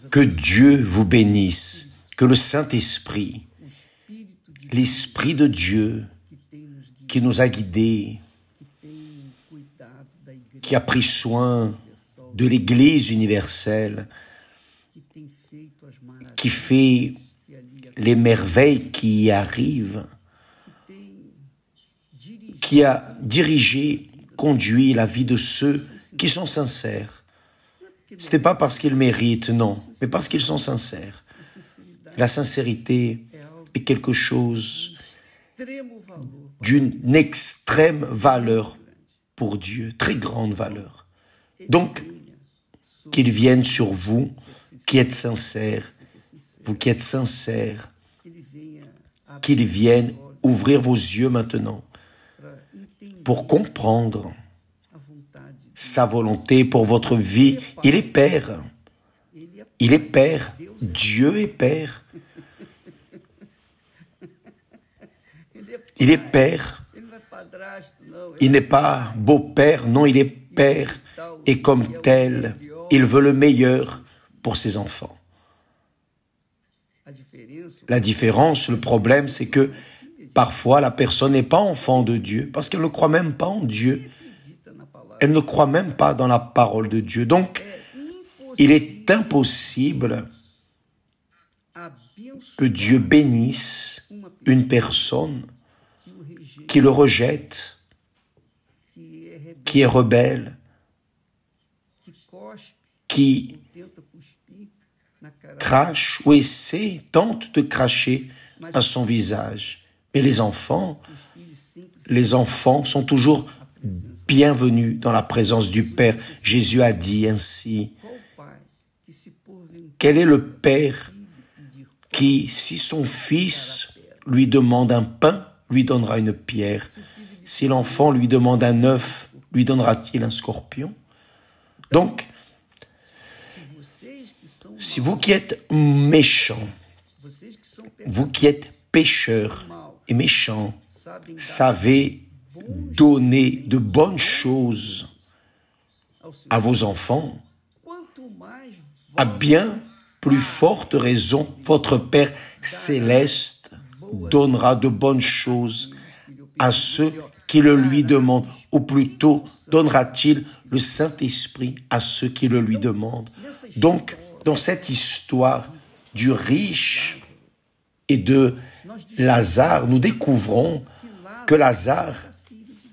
Que Dieu vous bénisse, que le Saint-Esprit, l'Esprit de Dieu qui nous a guidés, qui a pris soin de l'Église universelle, qui fait les merveilles qui y arrivent, qui a dirigé, conduit la vie de ceux qui sont sincères. Ce n'est pas parce qu'ils méritent, non, mais parce qu'ils sont sincères. La sincérité est quelque chose d'une extrême valeur pour Dieu, très grande valeur. Donc, qu'il vienne sur vous qui êtes sincères, vous qui êtes sincères, qu'il vienne ouvrir vos yeux maintenant pour comprendre sa volonté pour votre vie. Il est Père. Il est Père. Dieu est Père. Il est Père. Il n'est pas beau-père, non, il est Père. Et comme tel, il veut le meilleur pour ses enfants. La différence, le problème, c'est que parfois la personne n'est pas enfant de Dieu parce qu'elle ne croit même pas en Dieu. Elle ne croit même pas dans la parole de Dieu. Donc, il est impossible que Dieu bénisse une personne qui le rejette, qui est rebelle, qui crache ou essaie, tente de cracher à son visage. Mais les enfants sont toujours bienvenus dans la présence du Père. Jésus a dit ainsi, quel est le Père qui, si son fils lui demande un pain, lui donnera une pierre? Si l'enfant lui demande un œuf, lui donnera-t-il un scorpion? Donc, si vous qui êtes méchants, vous qui êtes pécheurs et méchants, savez donner de bonnes choses à vos enfants, à bien plus forte raison, votre Père céleste donnera de bonnes choses à ceux qui le lui demandent, ou plutôt donnera-t-il le Saint-Esprit à ceux qui le lui demandent. Donc, dans cette histoire du riche et de Lazare, nous découvrons que Lazare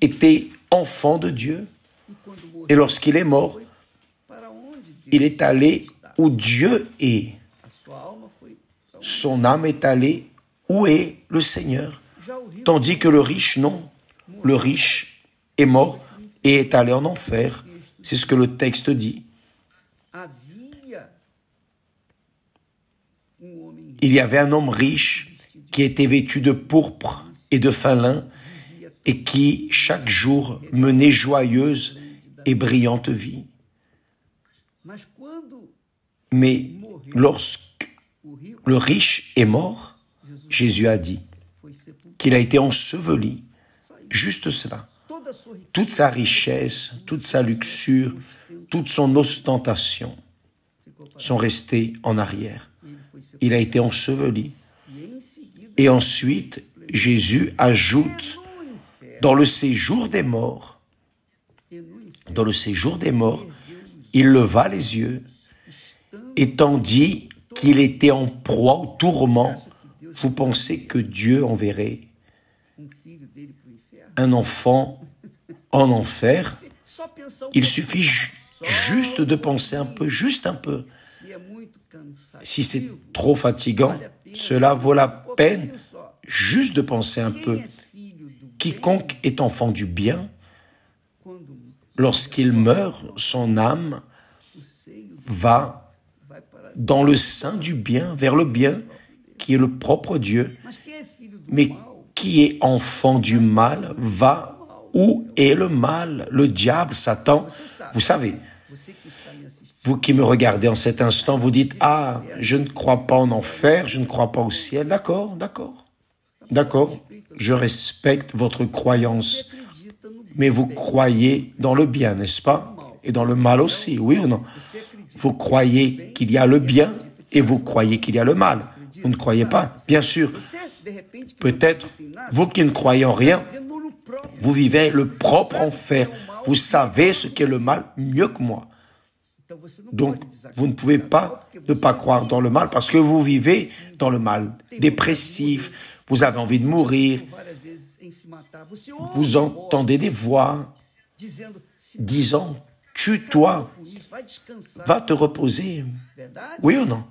était enfant de Dieu. Et lorsqu'il est mort, il est allé où Dieu est. Son âme est allée où est le Seigneur. Tandis que le riche, non. Le riche est mort et est allé en enfer. C'est ce que le texte dit. Il y avait un homme riche qui était vêtu de pourpre et de fin lin et qui, chaque jour, menait joyeuse et brillante vie. Mais lorsque le riche est mort, Jésus a dit qu'il a été enseveli. Juste cela. Toute sa richesse, toute sa luxure, toute son ostentation sont restées en arrière. Il a été enseveli. Et ensuite, Jésus ajoute, dans le séjour des morts, il leva les yeux, et tandis qu'il était en proie au tourment, vous pensez que Dieu enverrait un enfant en enfer? Il suffit juste de penser un peu, juste un peu. Si c'est trop fatigant, cela vaut la peine juste de penser un peu. Quiconque est enfant du bien, lorsqu'il meurt, son âme va dans le sein du bien, vers le bien, qui est le propre Dieu. Mais qui est enfant du mal va où est le mal, le diable, Satan. Vous savez, vous qui me regardez en cet instant, vous dites, ah, je ne crois pas en enfer, je ne crois pas au ciel. D'accord, je respecte votre croyance, mais vous croyez dans le bien, n'est-ce pas? et dans le mal aussi, oui ou non? Vous croyez qu'il y a le bien et vous croyez qu'il y a le mal. Vous ne croyez pas? Bien sûr. Peut-être, vous qui ne croyez en rien, vous vivez le propre enfer. Vous savez ce qu'est le mal mieux que moi. Donc, vous ne pouvez pas ne pas croire dans le mal parce que vous vivez dans le mal. Dépressif, vous avez envie de mourir, vous entendez des voix disant « Tue-toi, va te reposer ». Oui ou non?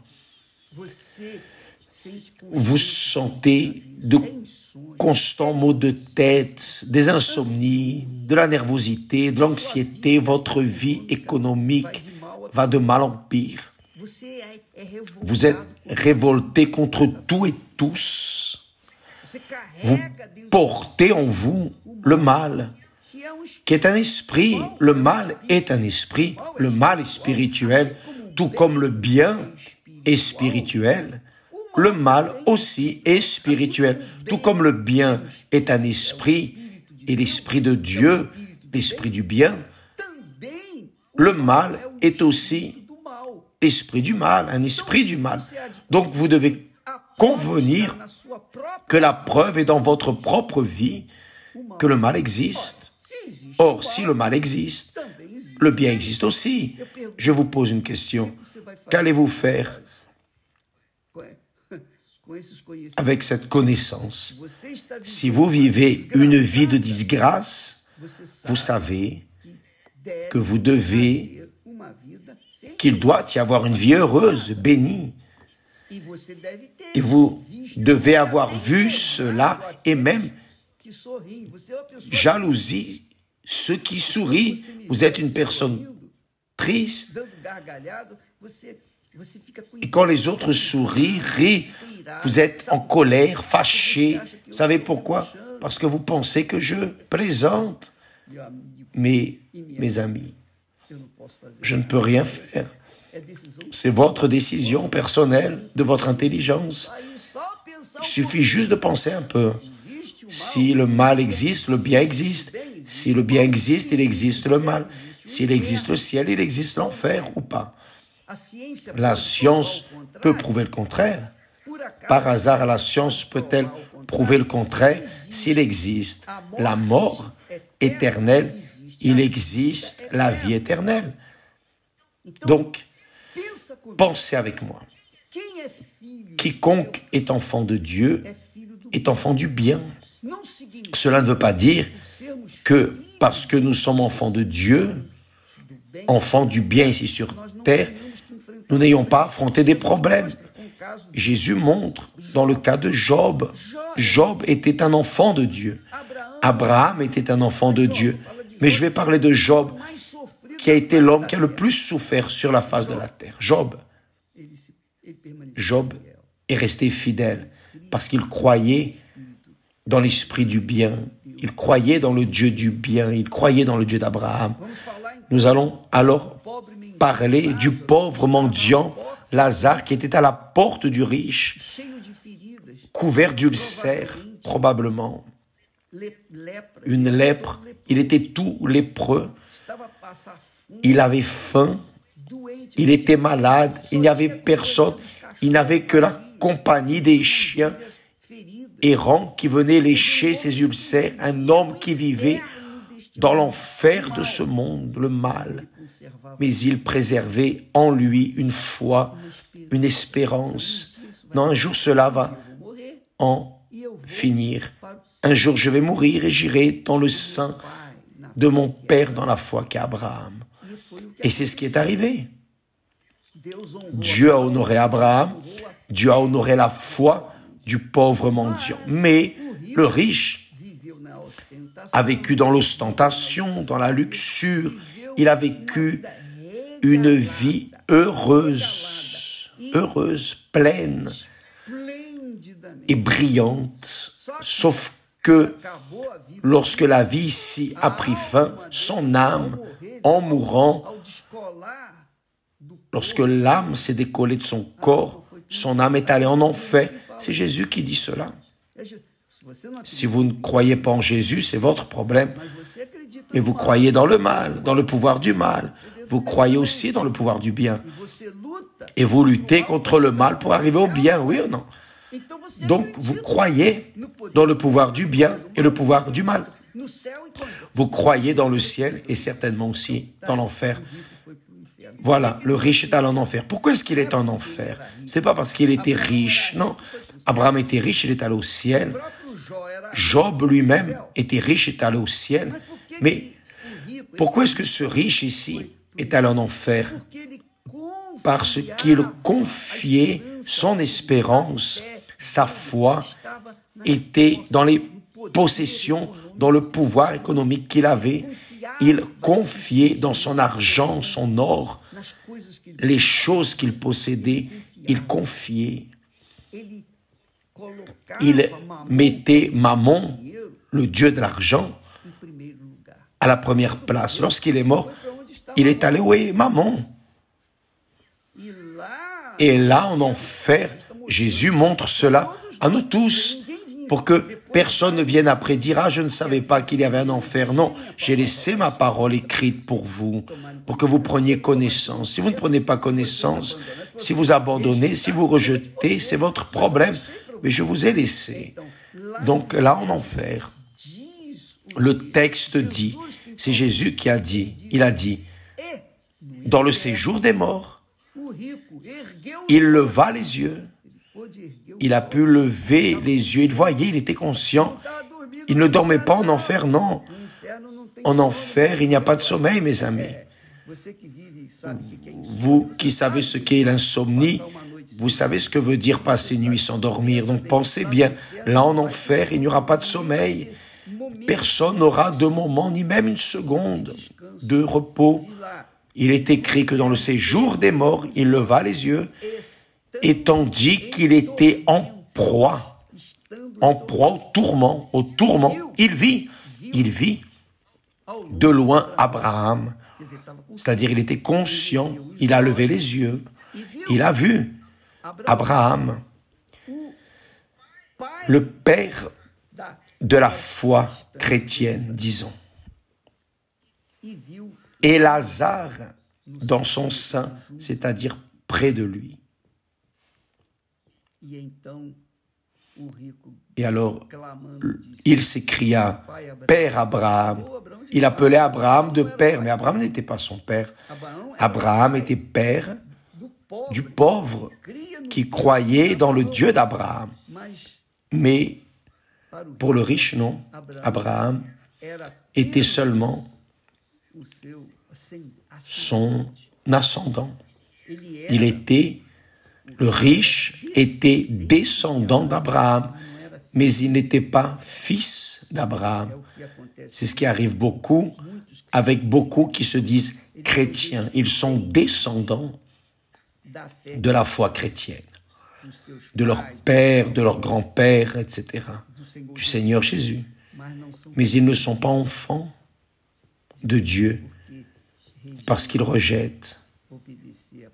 Vous sentez de constants maux de tête, des insomnies, de la nervosité, de l'anxiété. Votre vie économique va de mal en pire. Vous êtes révolté contre tout et tous. Vous portez en vous le mal, qui est un esprit. Le mal est un esprit. Le mal est spirituel, tout comme le bien est spirituel. Le mal aussi est spirituel, tout comme le bien est un esprit, et l'esprit de Dieu, l'esprit du bien. Le mal est aussi l'esprit du mal, un esprit du mal. Donc vous devez convenir que la preuve est dans votre propre vie que le mal existe. Or, si le mal existe, le bien existe aussi. Je vous pose une question. Qu'allez-vous faire avec cette connaissance? Si vous vivez une vie de disgrâce, vous savez que vous devez, qu'il doit y avoir une vie heureuse, bénie. Et vous devez avoir vu cela et même jalousie ceux qui sourient. Vous êtes une personne triste. Et quand les autres sourient, rient, vous êtes en colère, fâché. Vous savez pourquoi? Parce que vous pensez que je plaisante. Mais, mes amis, je ne peux rien faire. C'est votre décision personnelle, de votre intelligence. Il suffit juste de penser un peu. Si le mal existe, le bien existe. Si le bien existe, il existe le mal. S'il existe le ciel, il existe l'enfer ou pas. La science peut prouver le contraire. Par hasard, la science peut-elle prouver le contraire? S'il existe la mort éternelle, il existe la vie éternelle. Donc, pensez avec moi. Quiconque est enfant de Dieu est enfant du bien. Cela ne veut pas dire que parce que nous sommes enfants de Dieu, enfants du bien ici sur terre, nous n'ayons pas affronté des problèmes. Jésus montre dans le cas de Job. Job était un enfant de Dieu. Abraham était un enfant de Dieu. Mais je vais parler de Job, qui a été l'homme qui a le plus souffert sur la face de la terre. Job est resté fidèle parce qu'il croyait dans l'esprit du bien. Il croyait dans le Dieu du bien. Il croyait dans le Dieu d'Abraham. Nous allons alors parler du pauvre mendiant Lazare qui était à la porte du riche, couvert d'ulcères, probablement. Une lèpre. Il était tout lépreux. Il avait faim. Il était malade. Il n'y avait personne. Il n'avait que la compagnie des chiens errants qui venaient lécher ses ulcères. Un homme qui vivait dans l'enfer de ce monde, le mal. Mais il préservait en lui une foi, une espérance. Non, un jour cela va en finir. Un jour je vais mourir et j'irai dans le sein de mon Père dans la foi qu'est Abraham. Et c'est ce qui est arrivé. Dieu a honoré Abraham, Dieu a honoré la foi du pauvre mendiant. Mais le riche a vécu dans l'ostentation, dans la luxure. Il a vécu une vie heureuse, pleine et brillante. Sauf que lorsque la vie ici a pris fin, son âme, en mourant, lorsque l'âme s'est décollée de son corps, son âme est allée en enfer. C'est Jésus qui dit cela. Si vous ne croyez pas en Jésus, c'est votre problème. Mais vous croyez dans le mal, dans le pouvoir du mal. vous croyez aussi dans le pouvoir du bien. Et vous luttez contre le mal pour arriver au bien, oui ou non? Donc, vous croyez dans le pouvoir du bien et le pouvoir du mal. Vous croyez dans le ciel et certainement aussi dans l'enfer. Voilà, le riche est allé en enfer. Pourquoi est-ce qu'il est en enfer? Ce n'est pas parce qu'il était riche, non. Abraham était riche, il est allé au ciel. Job lui-même était riche, est allé au ciel. Mais pourquoi est-ce que ce riche ici est allé en enfer? Parce qu'il confiait son espérance, sa foi, était dans les possessions, dans le pouvoir économique qu'il avait. Il confiait dans son argent, son or, les choses qu'il possédait, il confiait. Il mettait Mammon, le dieu de l'argent, à la première place. Lorsqu'il est mort, il est allé où est Mammon? Et là, en enfer, Jésus montre cela à nous tous, pour que personne ne vienne après dire « Ah, je ne savais pas qu'il y avait un enfer. » Non, j'ai laissé ma parole écrite pour vous, pour que vous preniez connaissance. Si vous ne prenez pas connaissance, si vous abandonnez, si vous rejetez, c'est votre problème. Mais je vous ai laissé. Donc là, en enfer, le texte dit, c'est Jésus qui a dit, il a dit, dans le séjour des morts, il leva les yeux. Il a pu lever les yeux, il voyait, il était conscient. Il ne dormait pas en enfer, non. En enfer, il n'y a pas de sommeil, mes amis. Vous qui savez ce qu'est l'insomnie, vous savez ce que veut dire passer une nuit sans dormir. Donc pensez bien, là en enfer, il n'y aura pas de sommeil. Personne n'aura de moment, ni même une seconde de repos. Il est écrit que dans le séjour des morts, il leva les yeux, et tandis qu'il était en proie au tourment, il vit de loin Abraham. C'est-à-dire, il était conscient, il a levé les yeux, il a vu Abraham, le père de la foi chrétienne, disons. Et Lazare dans son sein, c'est-à-dire près de lui. Et alors, il s'écria, « Père Abraham ». Il appelait Abraham de père, mais Abraham n'était pas son père. Abraham était père du pauvre qui croyait dans le Dieu d'Abraham. Mais pour le riche, non. Abraham était seulement son ascendant. Le riche était descendant d'Abraham, mais il n'était pas fils d'Abraham. C'est ce qui arrive beaucoup avec beaucoup qui se disent chrétiens. Ils sont descendants de la foi chrétienne, de leur père, de leur grand-père, etc., du Seigneur Jésus. Mais ils ne sont pas enfants de Dieu parce qu'ils rejettent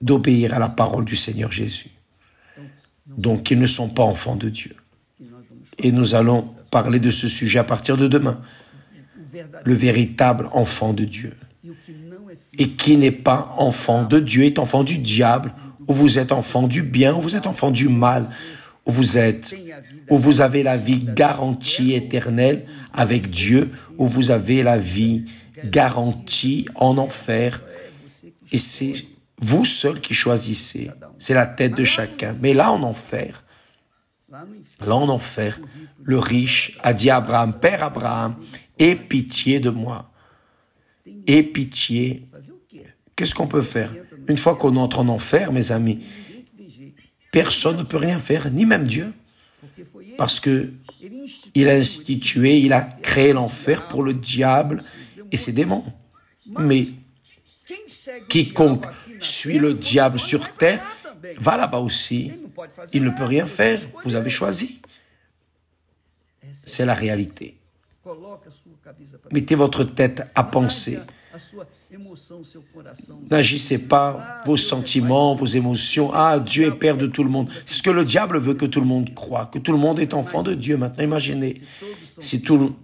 d'obéir à la parole du Seigneur Jésus. Donc, ils ne sont pas enfants de Dieu. Et nous allons parler de ce sujet à partir de demain. Le véritable enfant de Dieu. Et qui n'est pas enfant de Dieu est enfant du diable, ou vous êtes enfant du bien, ou vous êtes enfant du mal, où vous avez la vie garantie éternelle avec Dieu, où vous avez la vie garantie en enfer. Et c'est vous seul qui choisissez. C'est la tête de chacun. Mais là, en enfer, le riche a dit à Abraham, « Père Abraham, aie pitié de moi. Aie pitié. » Qu'est-ce qu'on peut faire? Une fois qu'on entre en enfer, mes amis, personne ne peut rien faire, ni même Dieu. Parce qu'il a institué, il a créé l'enfer pour le diable et ses démons. Mais quiconque suit le diable sur terre va là-bas aussi. Il ne peut rien faire. Vous avez choisi. C'est la réalité. Mettez votre tête à penser. N'agissez pas vos sentiments, vos émotions. Ah, Dieu est Père de tout le monde. C'est ce que le diable veut que tout le monde croie, que tout le monde est enfant de Dieu. Maintenant, imaginez, si tout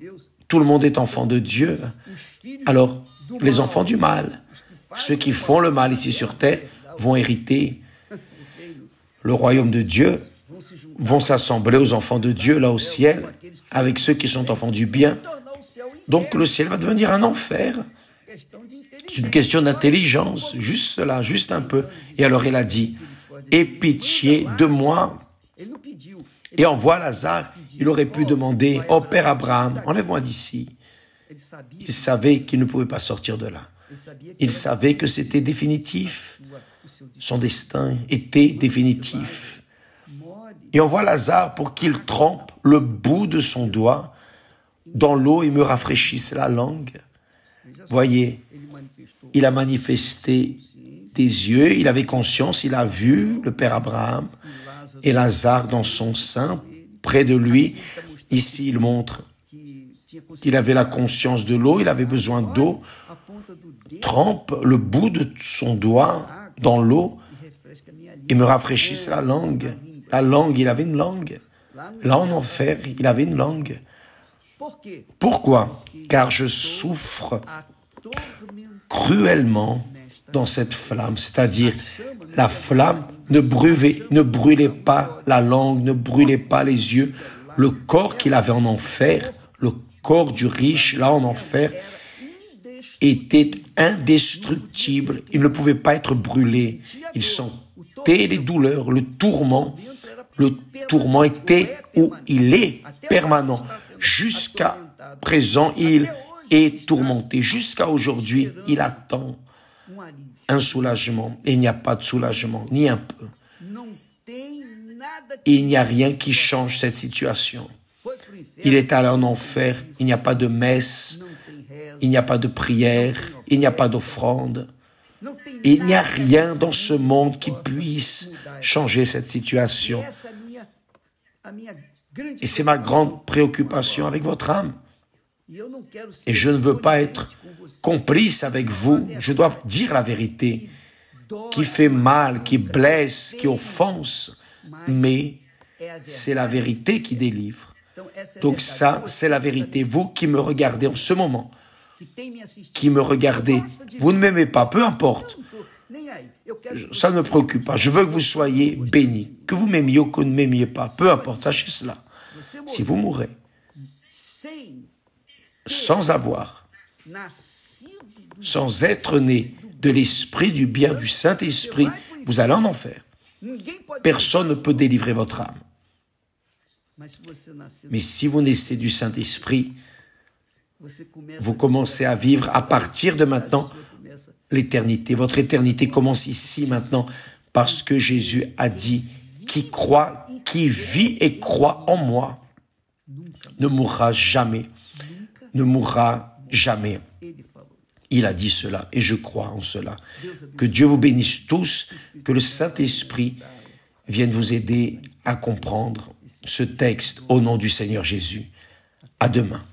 le monde est enfant de Dieu, alors les enfants du mal, ceux qui font le mal ici sur terre vont hériter le royaume de Dieu, vont s'assembler aux enfants de Dieu là au ciel, avec ceux qui sont enfants du bien. Donc le ciel va devenir un enfer. C'est une question d'intelligence, juste cela, juste un peu. Et alors il a dit, aie pitié de moi et envoie Lazare. Il aurait pu demander, oh Père Abraham, enlève-moi d'ici. Il savait qu'il ne pouvait pas sortir de là. Il savait que c'était définitif. Son destin était définitif. Et envoie Lazare pour qu'il trempe le bout de son doigt dans l'eau et me rafraîchisse la langue. Voyez, il a manifesté des yeux, il avait conscience, il a vu le Père Abraham et Lazare dans son sein, près de lui. Ici, il montre qu'il avait la conscience de l'eau, il avait besoin d'eau. Trempe le bout de son doigt dans l'eau et me rafraîchisse la langue. La langue, il avait une langue. Là en enfer, il avait une langue. Pourquoi? Car je souffre cruellement dans cette flamme, c'est-à-dire la flamme ne brûlait pas la langue, ne brûlait pas les yeux. Le corps qu'il avait en enfer, le corps du riche là en enfer, était indestructible. Il ne pouvait pas être brûlé. Il sentait les douleurs, le tourment. Le tourment était où il est permanent. Jusqu'à présent, il est tourmenté. Jusqu'à aujourd'hui, il attend un soulagement. Et il n'y a pas de soulagement, ni un peu. Il n'y a rien qui change cette situation. Il est allé en enfer, il n'y a pas de messe, il n'y a pas de prière, il n'y a pas d'offrande. Il n'y a rien dans ce monde qui puisse changer cette situation. Et c'est ma grande préoccupation avec votre âme. Et je ne veux pas être complice avec vous. Je dois dire la vérité qui fait mal, qui blesse, qui offense. Mais c'est la vérité qui délivre. Donc ça, c'est la vérité. Vous qui me regardez en ce moment, qui me regardez, vous ne m'aimez pas, peu importe. Ça ne me préoccupe pas. Je veux que vous soyez bénis. Que vous m'aimiez ou que vous ne m'aimiez pas, peu importe, sachez cela. Si vous mourrez sans avoir, sans être né de l'esprit du bien, du Saint-Esprit, vous allez en enfer. Personne ne peut délivrer votre âme. Mais si vous naissez du Saint-Esprit, vous commencez à vivre à partir de maintenant l'éternité. Votre éternité commence ici maintenant parce que Jésus a dit qui croit, qui vit et croit en moi ne mourra jamais. Ne mourra jamais. Il a dit cela et je crois en cela. Que Dieu vous bénisse tous, que le Saint-Esprit vienne vous aider à comprendre ce texte au nom du Seigneur Jésus. À demain.